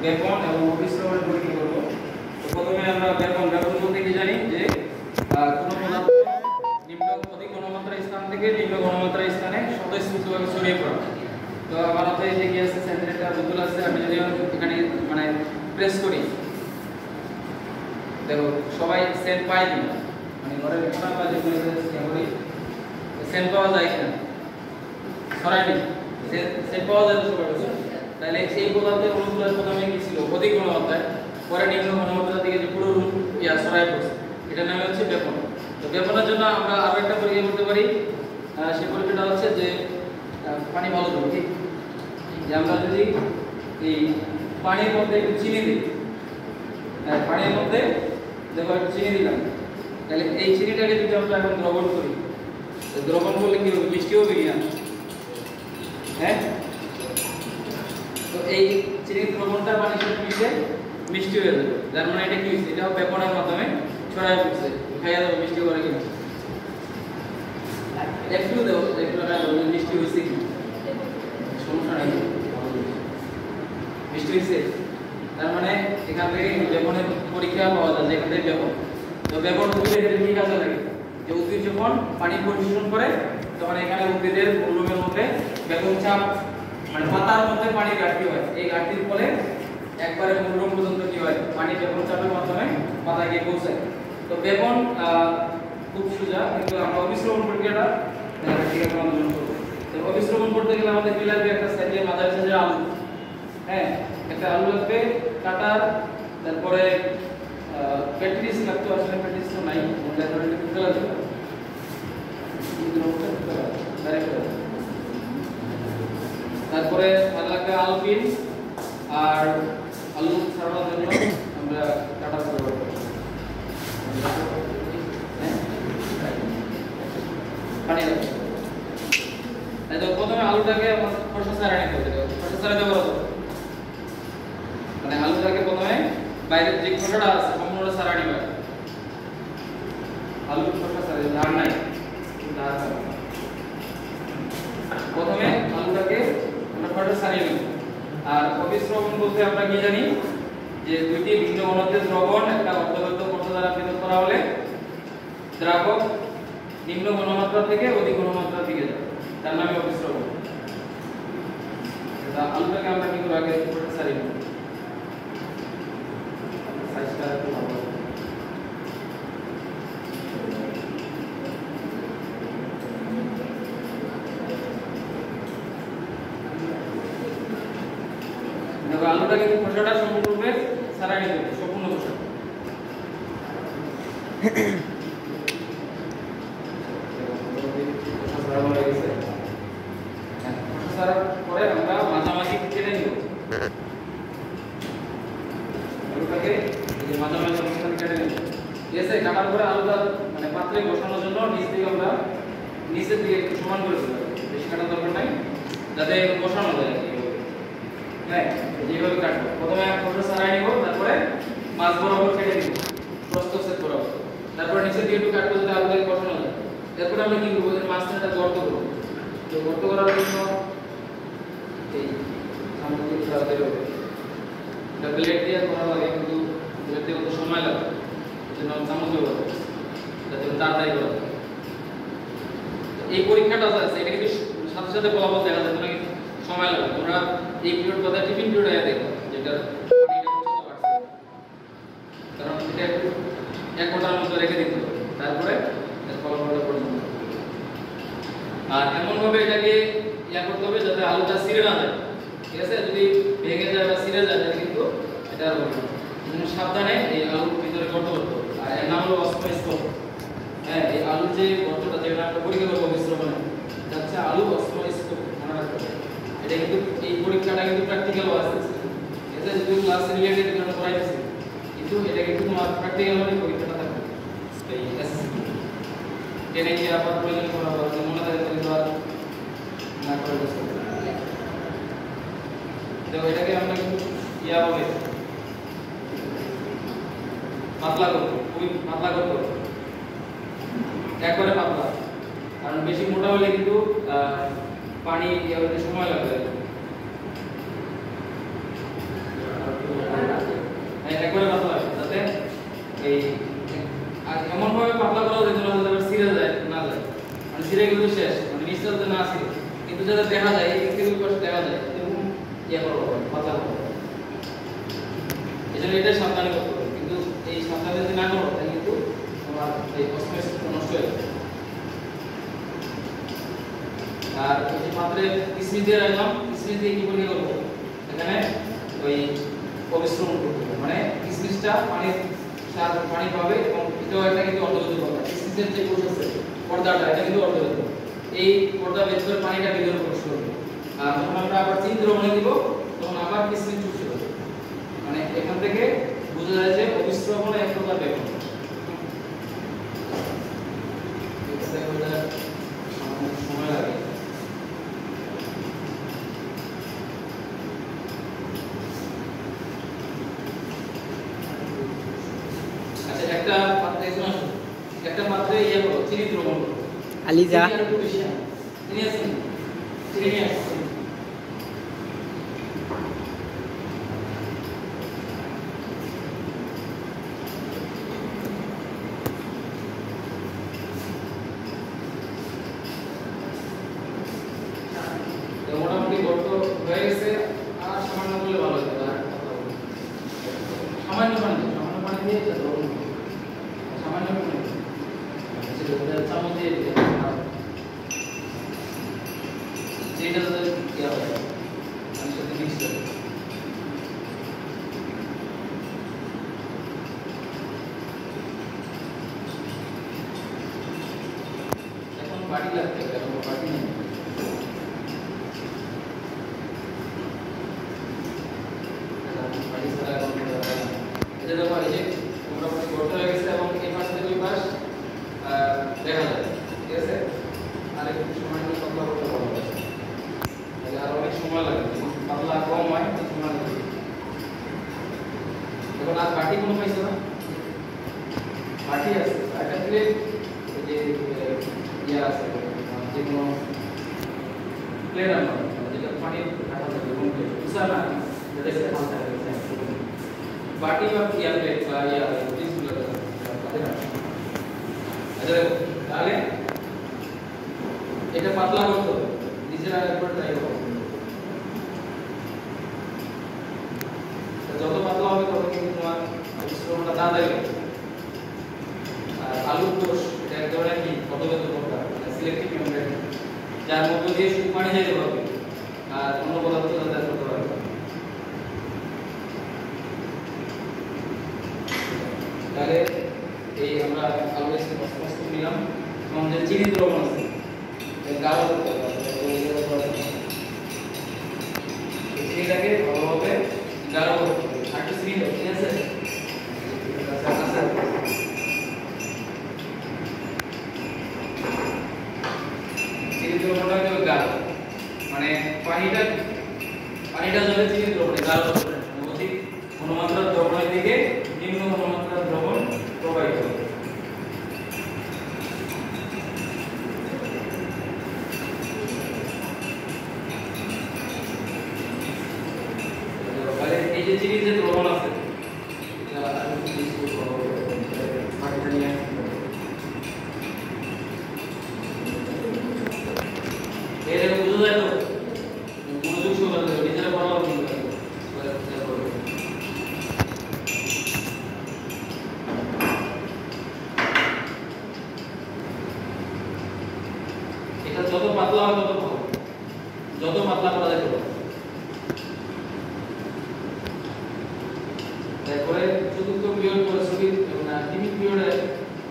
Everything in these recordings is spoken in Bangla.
বেপন এবং অবিশ্রবণ পরীক্ষা করব। তো প্রথমে আমরা বেপন বলতে কি জানি যে কোনো পদার্থ নিম্ন অধিক ঘনমাত্রা স্থান থেকে নিম্ন ঘনমাত্রা স্থানে স্বতঃস্ফূর্তভাবে ছড়িয়ে পড়া। তো আমার হাতে এই যে কি আছে, সেন্টিমিটার বোতল আছে, আমি যদি এখানে মানে প্রেস করি, দেখো সবাই সেন্ট পাই কিনা, মানে ঘরের কোনা বা যে কোনো করি সেন্ট পাওয়া যায় কিনা, ছড়ায়নি সেন্ট পাওয়া যায় তো সবার কাছে। তাহলে সেই পদার্থের অণুগুলোর প্রথমে কি ছিল অধিক ঘনমাত্রায়, পরে নিম্ন ঘনমাত্রা থেকে যে পুরো ছড়ায় পড়ছে, এটার নাম হচ্ছে বেপন। তো বেপনের জন্য আমরা আরো একটা পরীক্ষা করতে পারি, সেই পরীক্ষাটা হচ্ছে যে পানি ভালো দেবো, ঠিক যে আমরা যদি এই পানির মধ্যে একটু চিনি দিই, পানির মধ্যে দেখো একটু চিনি দিলাম, তাহলে এই চিনিটাকে যদি আমরা এখন দ্রবণ করি, দ্রবণ করলে কি হবে, মিষ্টি হবে কিনা? হ্যাঁ, তো এই চিনির দ্রবণটা পানির সাথে মিশে মিষ্টি হয়ে যাবে, যার মানে এটা কি হচ্ছে, এটাও বেপনের মাধ্যমে ছড়ায় পড়ছে, খাইয়া যাবে মিষ্টি করে কিনা, একটু দেবো একটু মিষ্টি হয়েছে কি সমস্যা নাই, মিষ্টি হয়েছে, তার মানে এখান থেকে বেপনের পরীক্ষা পাওয়া যায়, যেখান থেকে বেপন। তো বেপন উদ্ভিদের কি কাজে লাগে, যে উদ্ভিদ যখন পানি পরিশোধন করে তখন এখানে উদ্ভিদের মূলরূপের মধ্যে বেপন চাপ, মানে পাতার মধ্যে পানি ঘাটতি হয়, এই ঘাটতির ফলে একবারে মূলরূপ পর্যন্ত কি হয়, পানি বেপন চাপের মাধ্যমে পাতায় গিয়ে পৌঁছায়। তো বেপন খুব সোজা, কিন্তু আমরা অবিশ্রবণ প্রক্রিয়াটা ঠিক আছে অনুসরণ করব। তো অবিশ্রবণ করতে গেলে আমাদের কি লাগবে, একটা সাইজের মাঝারি সাইজের আলু, হ্যাঁ একটা আলু লাগবে কাটার, তারপরে প্যাট্রিস লাগতো, আসলে প্যাট্রিস তো নাই, মূল্য ধরে দিতে লাগবে, তারপরে আর লাগবে আলপিন, আর আলু ছাড়ানোর জন্য আমরা কাটা করব, পানি লাগবে। তাই তো প্রথমে আলুটাকে খোসা ছাড়াই নিতে হবে, খোসা ছাড়াতে বলবো, মানে আলুটাকে প্রথমে বাইরের যে খোসাটা আছে সম্পূর্ণ ছাড়াই নিবে, আলু খোসা ছাড়াই ধার নাই, ধার প্রথমে আলুটাকে আমরা খোসা ছাড়িয়ে নেব। আর অবিশ্রবণ বলতে আমরা কি জানি, যে দুইটি ভিন্ন ঘনত্বের দ্রবণ একটা অর্ধবদ্ধ পর্দা দ্বারা পৃথক করা হলে দ্রাবক নিম্ন ঘনমাত্রা থেকে অধিক ঘনমাত্রার দিকে যায়, তার নামে অবিশ্রবণ। আলুটাকে আমরা কি করব, আগে খোসা ছাড়িয়ে নেব, সাইজটা একটু ভালো হবে। দেখো আলুটাকে খোসাটা সম্পূর্ণরূপে ছাড়াই নিতে হবে, সম্পূর্ণ খোসা। পরে আমরা মাঝামাঝি কেটে নিব, আলুটাকে এই মাঝামাঝি অবস্থানে কেটে নিব, ঠিক আছে। কাটার পরে আলুটা মানে পাত্রে বসানোর জন্য নিচ থেকে আমরা নিচের দিকে একটু সমান করে দেব, বেশি কাটার দরকার নাই, যাতে বসানো যায়, হ্যাঁ যেভাবে কাটবো। প্রথমে খোসা ছাড়াই নিব, তারপরে মাছ বরাবর কেটে নিব, প্রস্থ সেট বরাবর, তারপরে নিচের দিকে একটু কাটবো যাতে আলুটাকে বসানো যায়। তারপরে আমরা কি করব, মাছটা একটা গর্ত করব, তো গর্ত করার জন্য এই সামগ্রী সাথে হবে, এটা প্লেট দিয়ে করা লাগে, কিন্তু প্লেট দিয়ে কত সময় লাগে, এজন্য চামচ ব্যবহার করি যাতে তাড়াতাড়ি করা যায়। এই পরীক্ষাটা আছে, এটা কিন্তু সাথে সাথে ফলাফল দেখা যায় না, কিন্তু সময় লাগে। তোমরা এই পিরিয়ড কথা টিফিন পিরিয়ড আয়া দেখো, যেটা পানিটা কতটা বাড়ছে, কারণ এটা একটু 1 ঘন্টার মতো রেখে দিতে হবে, তারপরে এর ফলাফলটা পর্যন্ত। আর এমন ভাবে এটাকে করতে হবে যাতে আলুটা ছিঁড়ে না যায়, ঠিক আছে। যদি ভেঙে যায় বা ছিঁড়ে যায় তাহলে কিন্তু এটা আর হবে না, এজন্য সাবধানে এই আলুর ভিতরে গর্ত করতে হবে। আর এর নাম হলো অস্মোস্কোপ, হ্যাঁ এই আলুর যে গর্তটা, যেটা আমরা পরীক্ষা করবো মিশ্রণে, এটা হচ্ছে আলু অস্মোস্কোপ, মনে রাখতে হবে। এটা কিন্তু এই পরীক্ষাটা কিন্তু প্র্যাকটিক্যালও আছে, এটা যদি ক্লাস রিলেটেড আমরা পড়াইতেছি, কিন্তু এটা কিন্তু তোমার প্র্যাকটিক্যাল মানে পরীক্ষাটা থাকবে। এই এসএসসি টেনে কি আবার প্রয়োজন করা হবে, মনে থাকে তাহলে তো আর না করে দিতে হবে। তো এটাকে আমরা কিন্তু হবে পাতলা করব, খুবই পাতলা করব, একবারে পাতলা, কারণ বেশি মোটা হলে কিন্তু পানি হতে সময় লাগবে। ছিঁড়ে গেলে তো শেষ, মানে নিচটা তো না ছিল, কিন্তু যাতে দেখা যায় এই দিক থেকে ওই পাশে দেখা যায় এরকম ইয়ে করবো, পাতলা করবো। এই জন্য এটা সাবধানে করতে হবে, কিন্তু এই সাবধানে যদি না করো তাহলে কিন্তু তোমার এই কসমেটিক্স নষ্ট হয়ে যাবে। আর এই যে পাত্রে কিসমিস দিয়ে রাখলাম, কিসমিস দিয়ে কি পরীক্ষা করবো, এখানে ওই পরিশ্রম করতে হবে, মানে কিসমিসটা পানি পাবে এবং এটাও একটা কিন্তু অর্ধগত পর্দা। কিসমিসের যে কোষ আছে পর্দাটা, এটা কিন্তু অর্ধগত, এই পর্দা বের করে পানিটা ভিতরে প্রবেশ করবে। আর যখন আমরা আবার চিনি দ্রবণে দিব তখন আবার কিসমিস চুষে যাবে, মানে এখান থেকে বোঝা যায় যে অবিশ্রবণে এক প্রকার ব্যাপার। সময় লাগে। আচ্ছা, একটা পাত্রে ইয়ে করো, চিনি দ্রবণ করো। আলিজা চিনি আছে, চিনি নিয়ে আসো। মোটামুটি গর্ত হয়ে গেছে, আর সামান্য করলে ভালো হতো। আর সামান্য পানি দিয়ে দ্রবণ করো, সামান্য পানি চামচ দিয়ে দিতে যেটা তাদের দেওয়া হয় আমি সাথে মিক্স করে। এখন বাটি লাগতে হবে, এখন বাটি নেই। বাটি ছাড়া এখন এটা দেখো, এই যে মোটামুটি গর্ত হয়ে গেছে এবং এই পাশ থেকে ওই পাশ দেখা যায়, ঠিক আছে। আর একটু সময় নিয়ে পাতলা করতে ভালো লাগে, তাহলে আর অনেক সময় লাগে, পাতলা কম হয় সময় লাগে। এখন আর বাটি কোনো পাইছে না, বাটি আছে, একটা প্লেট, এই যে ইয়ে আছে, যে কোনো প্লেট আমরা যেটা পানি রাখা থাকে, এবং বুঝা না যেটা সেটা ভালো থাকে, বাটি বা ইয়া প্লেট বা ইয়া ডিসগুলো তাদের আছে। আচ্ছা, তাহলে এটা পাতলা করতে হবে, নিজেরা একবার ট্রাই করো। যত পাতলা হবে তত কিন্তু তোমার মিশ্রণটা তাড়াতাড়ি হবে। আর আলুর কোষ এটা এক ধরনের কি অর্ধগত পর্দা, সিলেক্টিভ মেমব্রেন, যার মধ্য দিয়ে শুধু পানি যেতে পারবে আর অন্য পদার্থ যাতায়াত করতে পারবে। তাহলে এই আমরা আলু স্পষ্ট নিলাম, এবং যে চিনি দ্রবণ আছে গাঢ় করতে হবে, চিনিটাকে ভালোভাবে গাঢ় করতে হবে। একটু চিনি দাও, ঠিক আছে। চিনি দ্রবণটা হবে গাঢ়, মানে পানিটা জলে চিনি দ্রবণে গাঢ় করতে হবে, অধিক ঘনমাত্রার দ্রবণের দিকে নিম্ন ঘনমাত্রার দ্রবণ প্রবাহিত হবে। এই যে চিনির যে দ্রবণ আছে, এটা বুঝা যায় তো, মনোযোগ সহকারে নিজেরা পড়াও কিন্তু এটা যত পাতলা হবে তত ভালো, যত পাতলা করা যায় তত। তারপরে চতুর্থ পিরিয়ড করে ছবি টিভি পিরিয়ডে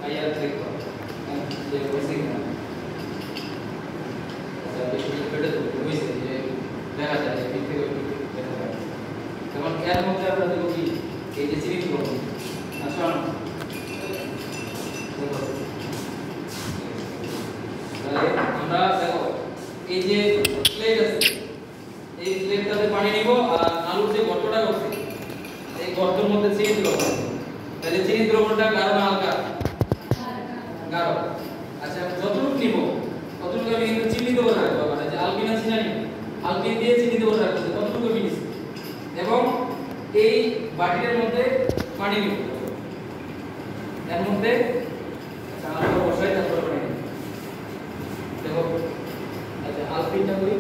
আইয়া দেখো যে হইছে কিনা, বেশি পেটে তো হইছে যে দেখা যায় এই থেকে দেখা যায়। তখন এর মধ্যে আমরা দেখো কি এই যে চিনি দ্রবণ আসুন, তাহলে আমরা দেখো এই যে প্লেট আছে, এই প্লেটটাতে পানি নিব, আর আলুর যে গর্তটা করছে এই গর্তের মধ্যে চিনি দ্রবণ, তাহলে চিনি দ্রবণটা গাঢ় না হালকা? গাঢ়। আচ্ছা, যতটুকু নিব ততটুকু আমি কিন্তু চিনি দেবো রাখবো, মানে যে আলবিনা চিনি আলবিন দিয়ে চিনি দেবো রাখবো, ততটুকু আমি নিচ্ছি, এবং এই বাটির মধ্যে পানি নিব, এর মধ্যে আলু বসাই তারপর পানি নিব। আলপিনটা করি।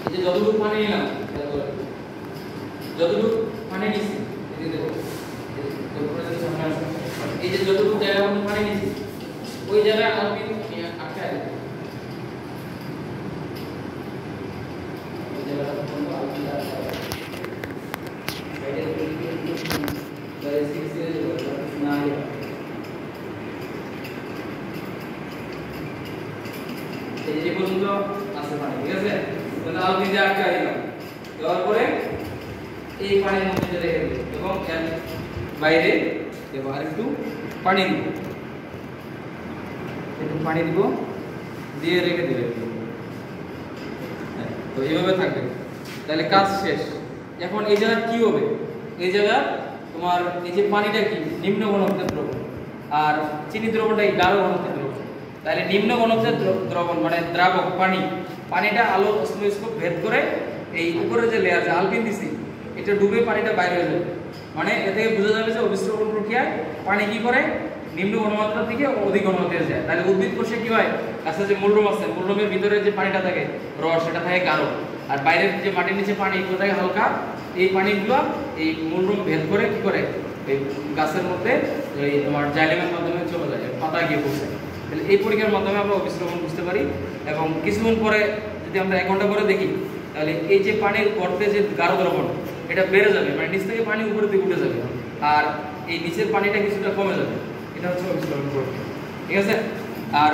এই যে যতটুকু পানি নিলাম, যতটুকু পানি নিছি, এই যে দেখো এই যে যতটুকু জায়গা মধ্যে পানি নিছি ওই জায়গায় আলপিন আটকায় দেব। ওই জায়গাটা বন্ধ আলপিন আটকায় বাইরে বাইরে সিক্সে না এই যে পর্যন্ত আছে পানি, ঠিক আছে? তাহলে আলপিন দিয়ে আটকায় দিলাম, দেওয়ার পরে এই পানির মধ্যে রেখে দেব এবং এর বাইরে দেব আর একটু পানি দিব, একটু পানি দিব দিয়ে রেখে দেবে। তো এইভাবে থাকবে, তাহলে কাজ শেষ। এখন এই জায়গা কি হবে? এই জায়গা তোমার এই যে পানিটা কি নিম্ন ঘনত্বের দ্রবণ আর চিনি দ্রবণটা এই গাঢ় ঘনত্বের দ্রবণ। তাহলে নিম্ন ঘনত্বের দ্রবণ মানে দ্রাবক পানিটা আলো অস্মোস্কোপ ভেদ করে এই উপরে যে লেয়ার যে আলপিন দিছি এটা ডুবে পানিটা বাইরে হয়ে যাবে। মানে এ থেকে বোঝা যাবে যে অবিশ্রবণ প্রক্রিয়ায় পানি কি করে নিম্ন ঘনমাত্রা থেকে অধিক ঘনমাত্রায় যায়। তাহলে উদ্ভিদ কোষে কি হয়, গাছের যে মূলরোম আছে মূলরোমের ভিতরে যে পানিটা থাকে রস সেটা থাকে গাঢ়, আর বাইরের যে মাটির নিচে পানি এগুলো থাকে হালকা। এই পানিগুলো এই মূলরোম ভেদ করে কি করে এই গাছের মধ্যে এই তোমার জাইলেমের মাধ্যমে চলে যায়, পাতা গিয়ে পৌঁছে। তাহলে এই পরীক্ষার মাধ্যমে আমরা অবিশ্রবণ বুঝতে পারি। এবং কিছুক্ষণ পরে যদি আমরা 1 ঘন্টা পরে দেখি তাহলে এই যে পানির গর্তে যে গাঢ় দ্রবণ এটা বেড়ে যাবে, মানে নিচ থেকে পানি উপরের দিকে উঠে যাবে আর এই নিচের পানিটা কিছুটা কমে যাবে। এটা হচ্ছে অবিশ্রবণ প্রক্রিয়া, ঠিক আছে? আর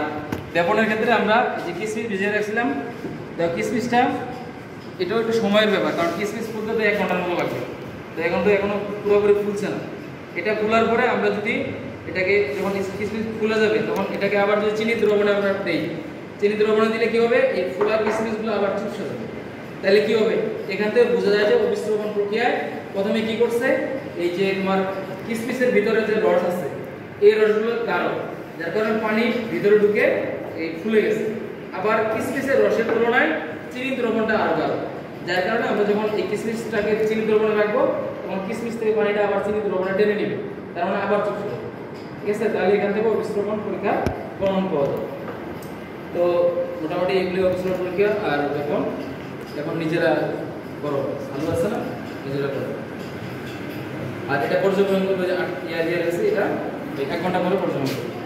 দেবনের ক্ষেত্রে আমরা যে কিসমিস ভিজিয়ে রাখছিলাম, দেখো কিসমিসটা এটাও একটু সময়ের ব্যাপার, কারণ কিসমিস ফুলতে তো 1 ঘন্টার মতো লাগবে। তো এখন তো এখনো পুরোপুরি ফুলছে না। এটা ফুলার পরে আমরা যদি এটাকে যখন কিসমিস ফুলে যাবে তখন এটাকে আবার যদি চিনি দ্রবণে আমরা দেই, চিনি দ্রবণে দিলে কি হবে এই ফুলার কিসমিসগুলো আবার চুপসে যাবে। তাহলে কি হবে এখান থেকে বোঝা যায় যে অবিশ্রবণ প্রক্রিয়ায় প্রথমে কি করছে এই যে তোমার কিসমিসের ভিতরে যে রস আছে এই রসগুলো গাঢ়, যার কারণে পানি ভিতরে ঢুকে এই ফুলে গেছে। আবার কিসমিসের রসের তুলনায় চিনি দ্রবণটা আরো গাঢ়, যার কারণে আমরা যখন এই কিসমিসটাকে চিনি দ্রবণে রাখবো তখন কিসমিস থেকে পানিটা আবার চিনি দ্রবণে টেনে নেবে, তার মানে আবার চুপসে যাবে, ঠিক আছে? তাহলে এখান থেকে অবিশ্রবণ পরীক্ষা প্রমাণ পাওয়া যায়। তো মোটামুটি এগুলি অবিশ্রবণ পরীক্ষা। আর এখন নিজেরা করো, ভালো আছে না? নিজেরা করো। আর এটা পর্যবেক্ষণ করবে যে ইয়া দিয়ে গেছে, এটা 1 ঘন্টা পরে পর্যবেক্ষণ করবে।